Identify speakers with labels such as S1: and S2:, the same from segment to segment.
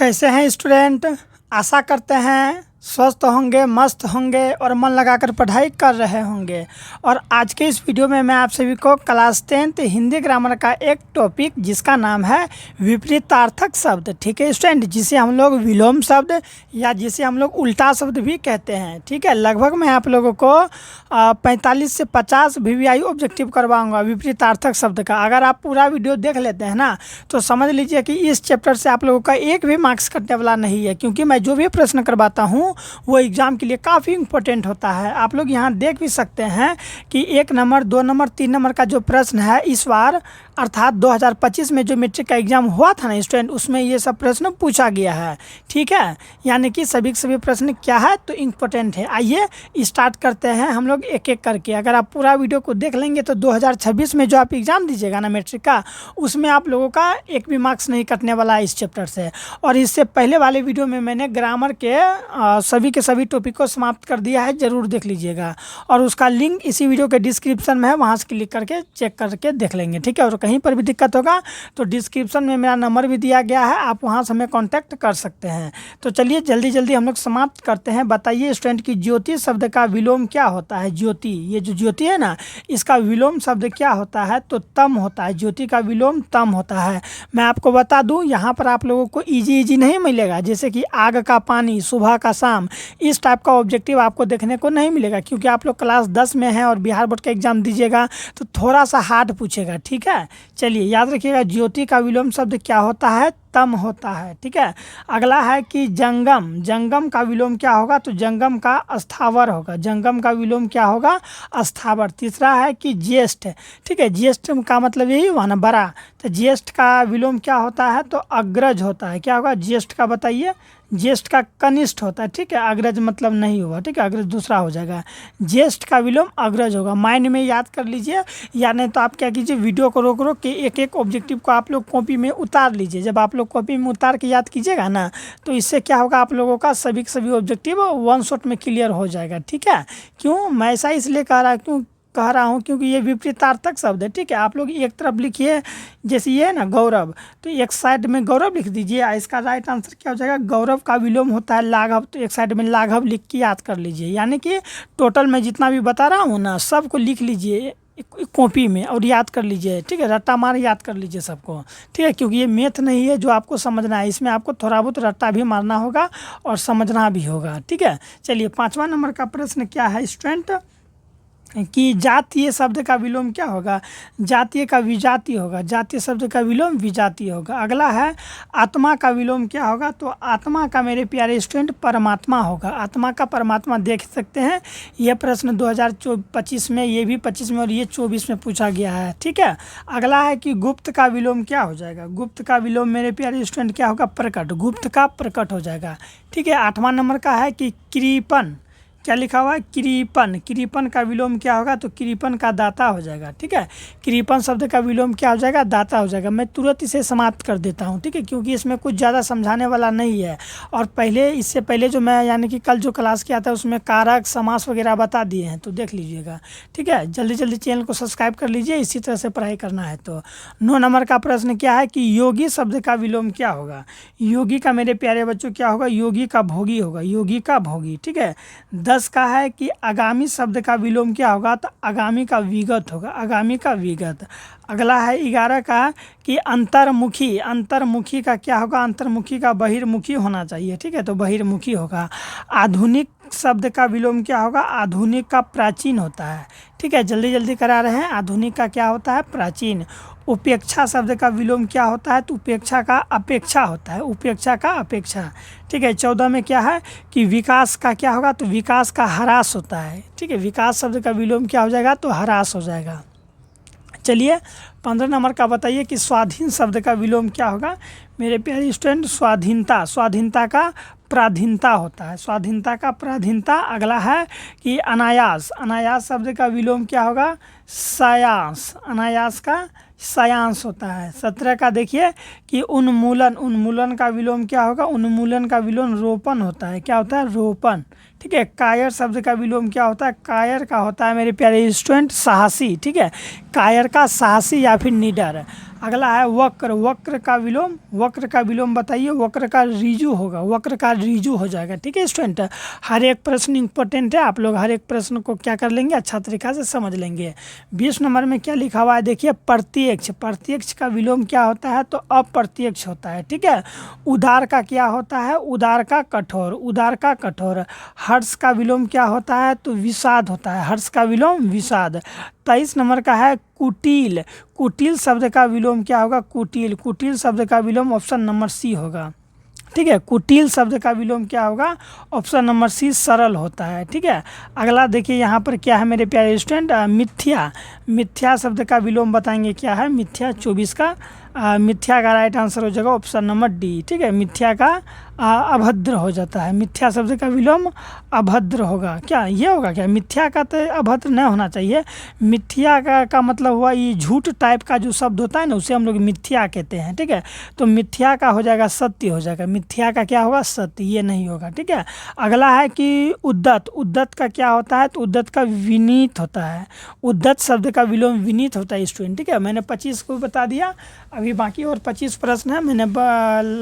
S1: कैसे हैं स्टूडेंट। आशा करते हैं स्वस्थ होंगे, मस्त होंगे और मन लगाकर पढ़ाई कर रहे होंगे। और आज के इस वीडियो में मैं आप सभी को क्लास 10th हिंदी ग्रामर का एक टॉपिक जिसका नाम है विपरीतार्थक शब्द, ठीक है स्टूडेंट, जिसे हम लोग विलोम शब्द या जिसे हम लोग उल्टा शब्द भी कहते हैं, ठीक है। लगभग मैं आप लोगों को 45 से 50 VVI ऑब्जेक्टिव करवाऊंगा विपरीतार्थक शब्द का। अगर आप पूरा वीडियो देख लेते हैं ना तो समझ लीजिए कि इस चैप्टर से आप लोगों का एक भी मार्क्स कटने वाला नहीं है, क्योंकि मैं जो भी प्रश्न करवाता हूँ वो एग्ज़ाम के लिए काफ़ी इंपॉर्टेंट होता है। आप लोग यहाँ देख भी सकते हैं कि 1 नंबर, 2 नंबर, 3 नंबर का जो प्रश्न है इस बार अर्थात 2025 में जो मैट्रिक का एग्ज़ाम हुआ था ना स्टूडेंट, उसमें ये सब प्रश्न पूछा गया है, ठीक है। यानी कि सभी प्रश्न क्या है तो इम्पोर्टेंट है। आइए स्टार्ट करते हैं हम लोग एक एक करके। अगर आप पूरा वीडियो को देख लेंगे तो 2026 में जो आप एग्ज़ाम दीजिएगा ना मैट्रिक का, उसमें आप लोगों का एक भी मार्क्स नहीं कटने वाला है इस चैप्टर से। और इससे पहले वाले वीडियो में मैंने ग्रामर के सभी के सभी टॉपिक को समाप्त कर दिया है, ज़रूर देख लीजिएगा। और उसका लिंक इसी वीडियो के डिस्क्रिप्शन में है, वहाँ से क्लिक करके चेक करके देख लेंगे, ठीक है। और कहीं पर भी दिक्कत होगा तो डिस्क्रिप्शन में मेरा नंबर भी दिया गया है, आप वहाँ से हमें कांटेक्ट कर सकते हैं। तो चलिए जल्दी जल्दी हम लोग समाप्त करते हैं। बताइए स्टूडेंट कि ज्योति शब्द का विलोम क्या होता है। ज्योति, ये जो ज्योति है ना, इसका विलोम शब्द क्या होता है तो तम होता है। ज्योति का विलोम तम होता है। मैं आपको बता दूँ, यहाँ पर आप लोगों को ईजी नहीं मिलेगा, जैसे कि आग का पानी, सुबह का शाम, इस टाइप का ऑब्जेक्टिव आपको देखने को नहीं मिलेगा, क्योंकि आप लोग क्लास 10 में हैं और बिहार बोर्ड का एग्जाम दीजिएगा तो थोड़ा सा हार्ड पूछेगा, ठीक है। चलिए याद रखिएगा ज्योति का विलोम शब्द क्या होता है, तम होता है, ठीक है। अगला है कि जंगम, जंगम का विलोम क्या होगा तो जंगम का अस्थावर होगा। जंगम का विलोम क्या होगा, अस्थावर। तीसरा है कि ज्येष्ठ, ठीक है, ज्येष्ठ का मतलब यही हुआ ना बड़ा, तो ज्येष्ठ का विलोम क्या होता है तो अग्रज होता है। क्या होगा ज्येष्ठ का, बताइए। ज्येष्ठ का कनिष्ठ होता है, ठीक है, अग्रज मतलब नहीं हुआ, ठीक है, अग्रज दूसरा हो जाएगा। ज्येष्ठ का विलोम अग्रज होगा, माइंड में याद कर लीजिए, या नहीं तो आप क्या कीजिए वीडियो को रोक रोक के एक एक ऑब्जेक्टिव को आप लोग कॉपी में उतार लीजिए। जब आप लोग कॉपी में उतार के याद कीजिएगा ना तो इससे क्या होगा, आप लोगों का सभी ऑब्जेक्टिव वन शॉट में क्लियर हो जाएगा, ठीक है। क्यों मैं ऐसा इसलिए कह रहा हूँ क्योंकि ये विपरीतार्थक शब्द है, ठीक है। आप लोग एक तरफ लिखिए, जैसे ये है ना गौरव, तो एक साइड में गौरव लिख दीजिए। इसका राइट आंसर क्या हो जाएगा, गौरव का विलोम होता है लाघव, तो एक साइड में लाघव लिख के याद कर लीजिए। यानी कि टोटल मैं जितना भी बता रहा हूँ ना सबको लिख लीजिए कॉपी में और याद कर लीजिए, ठीक है। रट्टा मार याद कर लीजिए सबको, ठीक है, क्योंकि ये मैथ नहीं है जो आपको समझना है, इसमें आपको थोड़ा बहुत रट्टा भी मारना होगा और समझना भी होगा, ठीक है। चलिए 5वां नंबर का प्रश्न क्या है स्टूडेंट कि जातीय शब्द का विलोम क्या होगा, जातीय का विजातीय होगा। जातीय शब्द का विलोम विजातीय होगा। अगला है आत्मा का विलोम क्या होगा तो आत्मा का मेरे प्यारे स्टूडेंट परमात्मा होगा। आत्मा का परमात्मा देख सकते हैं, यह प्रश्न 2025 में, ये भी 25 में और ये 24 में पूछा गया है, ठीक है। अगला है कि गुप्त का विलोम क्या हो जाएगा। गुप्त का विलोम मेरे प्यारे स्टूडेंट क्या होगा, प्रकट। गुप्त का प्रकट हो जाएगा, ठीक है। 8वां नंबर का है कि कृपण, क्या लिखा हुआ है, कृपण। कृपण का विलोम क्या होगा तो कृपण का दाता हो जाएगा, ठीक है। कृपण शब्द का विलोम क्या हो जाएगा, दाता हो जाएगा। मैं तुरंत इसे समाप्त कर देता हूँ, ठीक है, क्योंकि इसमें कुछ ज़्यादा समझाने वाला नहीं है। और इससे पहले जो मैं यानी कि कल जो क्लास किया था उसमें कारक समास वगैरह बता दिए हैं, तो देख लीजिएगा, ठीक है। जल्दी जल्दी चैनल को सब्सक्राइब कर लीजिए, इसी तरह से पढ़ाई करना है। तो 9 नंबर का प्रश्न क्या है कि योगी शब्द का विलोम क्या होगा। योगी का मेरे प्यारे बच्चों क्या होगा, योगी का भोगी होगा। योगी का भोगी, ठीक है। 10 का है कि आगामी शब्द का विलोम क्या होगा तो आगामी का विगत होगा। आगामी का विगत। अगला है 11 का कि अंतर्मुखी। अंतर्मुखी का क्या होगा, अंतर्मुखी का बहिर्मुखी होना चाहिए, ठीक है, तो बहिर्मुखी होगा। आधुनिक शब्द का विलोम क्या होगा, आधुनिक का प्राचीन होता है, ठीक है। जल्दी जल्दी करा रहे हैं, आधुनिक का क्या होता है, प्राचीन। उपेक्षा शब्द का विलोम क्या होता है तो उपेक्षा का अपेक्षा होता है। उपेक्षा का अपेक्षा, ठीक है। 14 में क्या है कि विकास का क्या होगा तो विकास का ह्रास होता है, ठीक है। विकास शब्द का विलोम क्या हो जाएगा तो ह्रास हो जाएगा। चलिए 15 नंबर का बताइए कि स्वाधीन शब्द का विलोम क्या होगा मेरे प्यारे स्टूडेंट, स्वाधीनता। स्वाधीनता का प्राधीनता होता है, स्वाधीनता का प्राधीनता। अगला है कि अनायास। अनायास शब्द का विलोम क्या होगा, सायांस। अनायास का सायांस होता है। 17 का देखिए कि उन्मूलन। उन्मूलन का विलोम क्या होगा, उन्मूलन का विलोम रोपण होता है। क्या होता है, रोपण, ठीक है। कायर शब्द का विलोम क्या होता है? कायर का होता है मेरे प्यारे स्टूडेंट साहसी, ठीक है। कायर का साहसी या फिर निडर। अगला है वक्र। वक्र का विलोम, वक्र का विलोम बताइए। वक्र का ऋजु होगा, वक्र का ऋजु हो जाएगा, ठीक है स्टूडेंट। हर एक प्रश्न इंपॉर्टेंट है, आप लोग हर एक प्रश्न को क्या कर लेंगे, अच्छा तरीक़ा से समझ लेंगे। 20 नंबर में क्या लिखा हुआ है देखिए, प्रत्यक्ष। प्रत्यक्ष का विलोम क्या होता है? तो अप्रत्यक्ष होता है, ठीक है। उदार का क्या होता है? उदार का कठोर, उदार का कठोर। हर्ष का विलोम क्या होता है? तो विषाद होता है, हर्ष का विलोम विषाद। 23 नंबर का है कुटिल। कुटिल शब्द का विलोम क्या होगा? कुटिल। कुटिल शब्द का विलोम ऑप्शन नंबर सी होगा, ठीक है। कुटिल शब्द का विलोम क्या होगा? ऑप्शन नंबर सी सरल होता है, ठीक है। अगला देखिए यहाँ पर क्या है मेरे प्यारे स्टूडेंट, मिथ्या। मिथ्या शब्द का विलोम बताएंगे क्या है? मिथ्या 24 का मिथ्या का राइट आंसर हो जाएगा ऑप्शन नंबर डी, ठीक है। मिथ्या का अभद्र हो जाता है, मिथ्या शब्द का विलोम अभद्र होगा। क्या ये होगा क्या? मिथ्या का तो अभद्र नहीं होना चाहिए। मिथ्या का मतलब हुआ ये झूठ टाइप का जो शब्द होता है ना, उसे हम लोग मिथ्या कहते हैं, ठीक है। तो मिथ्या का हो जाएगा सत्य हो जाएगा, मिथ्या का क्या होगा? सत्य, ये नहीं होगा, ठीक है। अगला है कि उद्दत। उद्दत का क्या होता है? तो उद्दत का विनीत होता है। उद्दत शब्द का विलोम विनीत होता है स्टूडेंट, ठीक है। मैंने 25 को बता दिया, अभी बाकी और 25 प्रश्न है, मैंने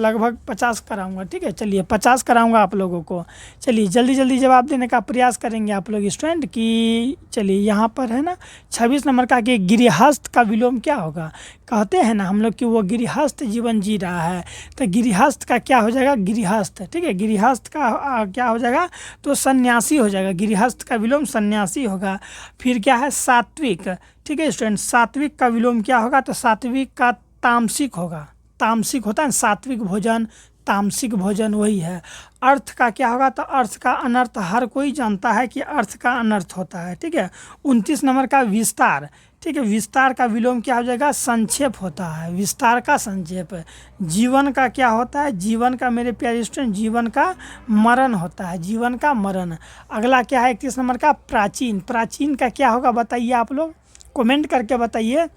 S1: लगभग 50 कराऊंगा, ठीक है। चलिए 50 कराऊंगा आप लोगों को। चलिए जल्दी जल्दी जवाब देने का प्रयास करेंगे आप लोग स्टूडेंट कि चलिए यहाँ पर है ना 26 नंबर का कि गृहस्थ का विलोम क्या होगा? कहते हैं ना हम लोग कि वो गृहस्थ जीवन जी रहा है, तो गृहस्थ का क्या हो जाएगा? गृहस्थ, ठीक है। गृहस्थ का क्या हो जाएगा? तो सन्यासी हो जाएगा। गृहस्थ का विलोम सन्यासी होगा। फिर क्या है? सात्विक, ठीक है स्टूडेंट। सात्विक का विलोम क्या होगा? तो सात्विक का तामसिक होगा। तामसिक होता है सात्विक भोजन, तामसिक भोजन वही है। अर्थ का क्या होगा? तो अर्थ का अनर्थ, हर कोई जानता है कि अर्थ का अनर्थ होता है, ठीक है। 29 नंबर का विस्तार, ठीक है। विस्तार का विलोम क्या हो जाएगा? संक्षेप होता है, विस्तार का संक्षेप। जीवन का क्या होता है? जीवन का मेरे प्यारे स्टूडेंट जीवन का मरण होता है, जीवन का मरण। अगला क्या है 31 नंबर का प्राचीन। प्राचीन का क्या होगा बताइए, आप लोग कमेंट करके बताइए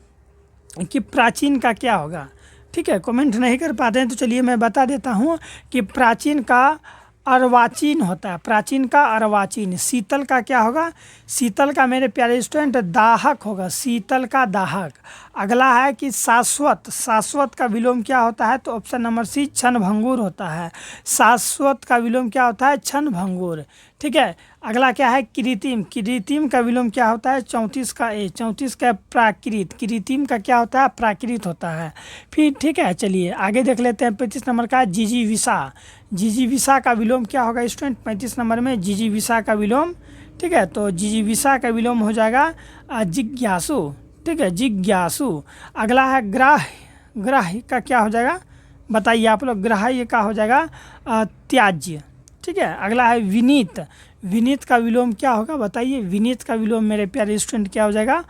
S1: कि प्राचीन का क्या होगा, ठीक है। कमेंट नहीं कर पाते हैं तो चलिए मैं बता देता हूँ कि प्राचीन का अर्वाचीन होता है, प्राचीन का अर्वाचीन। शीतल का क्या होगा? शीतल का मेरे प्यारे स्टूडेंट दाहक होगा, शीतल का दाहक। अगला है कि शाश्वत। शाश्वत का विलोम क्या होता है? तो ऑप्शन नंबर सी क्षणभंगुर होता है। शाश्वत का विलोम क्या होता है? क्षणभंगुर, ठीक है। अगला क्या है? कृत्रिम। कृत्रिम का विलोम क्या होता है? 34 का ए। 34 का प्राकृत। कृत्रिम का क्या होता है? प्राकृत होता है। फिर ठीक है चलिए आगे देख लेते हैं। 35 नंबर का जिजीविषा। जिजीविषा का विलोम क्या होगा स्टूडेंट? 35 नंबर में जिजीविषा का विलोम, ठीक है। तो जिजीविषा का विलोम हो जाएगा जिज्ञासु, ठीक है, जिज्ञासु। अगला है ग्राह्य। ग्राह्य का क्या हो जाएगा बताइए आप लोग? ग्राह्य का हो जाएगा त्याज्य, ठीक है। अगला है विनीत। विनीत का विलोम क्या होगा बताइए? विनीत का विलोम मेरे प्यारे स्टूडेंट क्या हो जाएगा?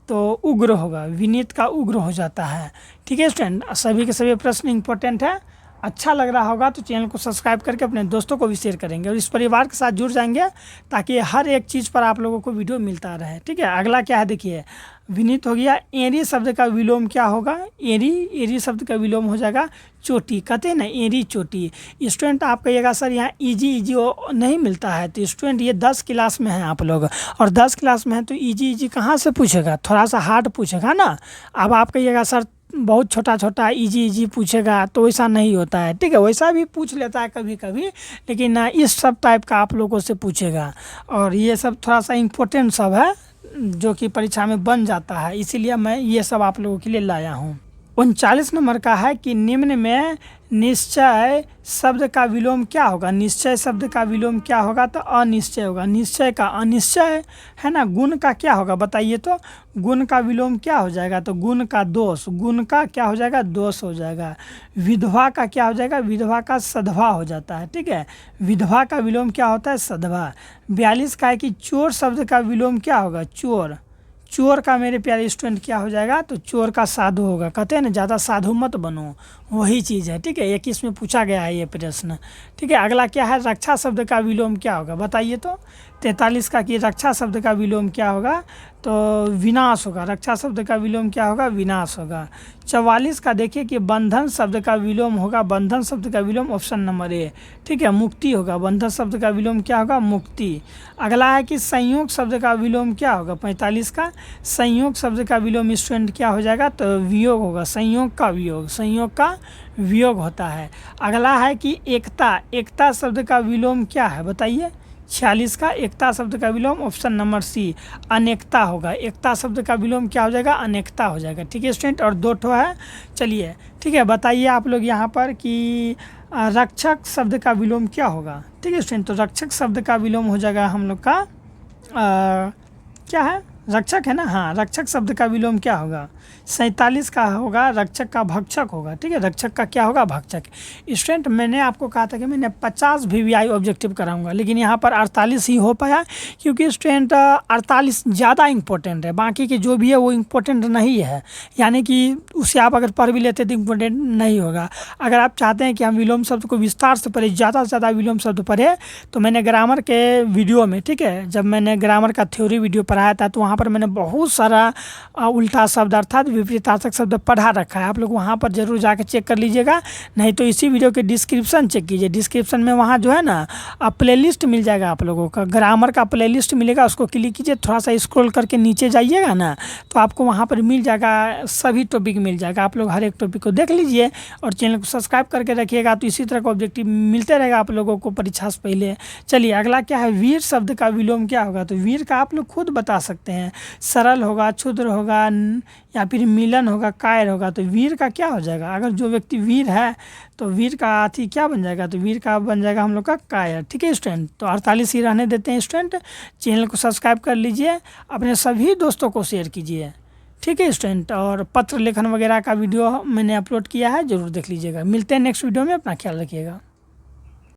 S1: तो उग्र होगा। विनीत का उग्र हो जाता है, ठीक है स्टूडेंट। सभी के सभी प्रश्न इंपॉर्टेंट है। अच्छा लग रहा होगा तो चैनल को सब्सक्राइब करके अपने दोस्तों को भी शेयर करेंगे और इस परिवार के साथ जुड़ जाएंगे ताकि हर एक चीज़ पर आप लोगों को वीडियो मिलता रहे, ठीक है। अगला क्या है देखिए, विनीत हो गया। एरी शब्द का विलोम क्या होगा? एरी। एरी शब्द का विलोम हो जाएगा चोटी। कहते हैं ना एरी चोटी। स्टूडेंट आप कहिएगा सर यहाँ इजी नहीं मिलता है, तो स्टूडेंट ये 10 क्लास में है आप लोग, और 10 क्लास में है तो इजी कहाँ से पूछेगा? थोड़ा सा हार्ड पूछेगा ना। अब आप कहिएगा सर बहुत छोटा छोटा इजी पूछेगा, तो वैसा नहीं होता है, ठीक है। वैसा भी पूछ लेता है कभी कभी, लेकिन इस सब टाइप का आप लोगों से पूछेगा। और ये सब थोड़ा सा इम्पोर्टेंट सब है जो कि परीक्षा में बन जाता है, इसीलिए मैं ये सब आप लोगों के लिए लाया हूँ। 39 नंबर का है कि निम्न में निश्चय शब्द का विलोम क्या होगा? निश्चय शब्द का विलोम क्या होगा? तो अनिश्चय होगा। निश्चय का अनिश्चय है ना। गुण का क्या होगा बताइए? तो गुण का विलोम क्या हो जाएगा? तो गुण का दोष। गुण का क्या हो जाएगा? दोष हो जाएगा। विधवा का क्या हो जाएगा? विधवा का सधवा हो जाता है, ठीक है। विधवा का विलोम क्या होता है? सधवा। 42 का है कि चोर शब्द का विलोम क्या होगा? चोर। चोर का मेरे प्यारे स्टूडेंट क्या हो जाएगा? तो चोर का साधु होगा। कहते हैं ना ज़्यादा साधु मत बनो, वही चीज़ है। ठीक है, 21 में पूछा गया है ये प्रश्न। ठीक है, अगला क्या है, रक्षा शब्द का विलोम क्या होगा बताइए तो। 43 का कि रक्षा शब्द का विलोम क्या होगा, तो विनाश होगा। रक्षा शब्द का विलोम क्या होगा, विनाश होगा। 44 का देखिए कि बंधन शब्द का विलोम होगा। बंधन शब्द का विलोम ऑप्शन नंबर ए। ठीक है, मुक्ति होगा। बंधन शब्द का विलोम क्या होगा, मुक्ति। अगला है कि संयोग शब्द का विलोम क्या होगा, 45 का संयोग शब्द का विलोम स्टूडेंट क्या हो जाएगा, तो वियोग होगा। संयोग का वियोग, संयोग का वियोग होता है। अगला है कि एकता, एकता शब्द का विलोम क्या है बताइए। 46 का एकता शब्द का विलोम ऑप्शन नंबर सी, अनेकता होगा। एकता शब्द का विलोम क्या हो जाएगा, अनेकता हो जाएगा। ठीक है स्टूडेंट, और 2 ठो है। चलिए ठीक है, बताइए आप लोग यहाँ पर कि रक्षक शब्द का विलोम क्या होगा। ठीक है स्टूडेंट, तो रक्षक शब्द का विलोम हो जाएगा हम लोग का क्या है, रक्षक है ना। हाँ, रक्षक शब्द का विलोम क्या होगा, 47 का होगा रक्षक का भक्षक होगा। ठीक है, रक्षक का क्या होगा, भक्षक। स्टूडेंट मैंने आपको कहा था कि मैंने 50 VVI ऑब्जेक्टिव कराऊंगा, लेकिन यहाँ पर 48 ही हो पाया, क्योंकि स्टूडेंट 48 ज़्यादा इंपॉर्टेंट है, बाकी के जो भी है वो इम्पोर्टेंट नहीं है। यानी कि उसे आप अगर पढ़ भी लेते तो इम्पोर्टेंट नहीं होगा। अगर आप चाहते हैं कि हम विलोम शब्द को विस्तार से पढ़े, ज़्यादा से ज़्यादा विलोम शब्द पढ़े, तो मैंने ग्रामर के वीडियो में, ठीक है, जब मैंने ग्रामर का थ्योरी वीडियो पढ़ाया था तो वहाँ पर मैंने बहुत सारा उल्टा शब्द अर्थात विपरीतार्थक शब्द पढ़ा रखा है। आप लोग वहाँ पर जरूर जाकर चेक कर लीजिएगा, नहीं तो इसी वीडियो के डिस्क्रिप्शन चेक कीजिए। डिस्क्रिप्शन में वहाँ जो है ना प्लेलिस्ट मिल जाएगा आप लोगों का, ग्रामर का प्लेलिस्ट मिलेगा, उसको क्लिक कीजिए, थोड़ा सा स्क्रॉल करके नीचे जाइएगा ना, तो आपको वहाँ पर मिल जाएगा, सभी टॉपिक मिल जाएगा। आप लोग हर एक टॉपिक को देख लीजिए और चैनल को सब्सक्राइब करके रखिएगा, तो इसी तरह का ऑब्जेक्टिव मिलते रहेगा आप लोगों को परीक्षा से पहले। चलिए अगला क्या है, वीर शब्द का विलोम क्या होगा, तो वीर का आप लोग खुद बता सकते हैं। सरल होगा, क्षुद्र होगा, या फिर मिलन होगा, कायर होगा। तो वीर का क्या हो जाएगा, अगर जो व्यक्ति वीर है तो वीर का अथी क्या बन जाएगा, तो वीर का बन जाएगा हम लोग का कायर। ठीक है स्टूडेंट, तो 48 ही रहने देते हैं स्टूडेंट। चैनल को सब्सक्राइब कर लीजिए, अपने सभी दोस्तों को शेयर कीजिए। ठीक है स्टूडेंट, और पत्र लेखन वगैरह का वीडियो मैंने अपलोड किया है, ज़रूर देख लीजिएगा। मिलते हैं नेक्स्ट वीडियो में, अपना ख्याल रखिएगा।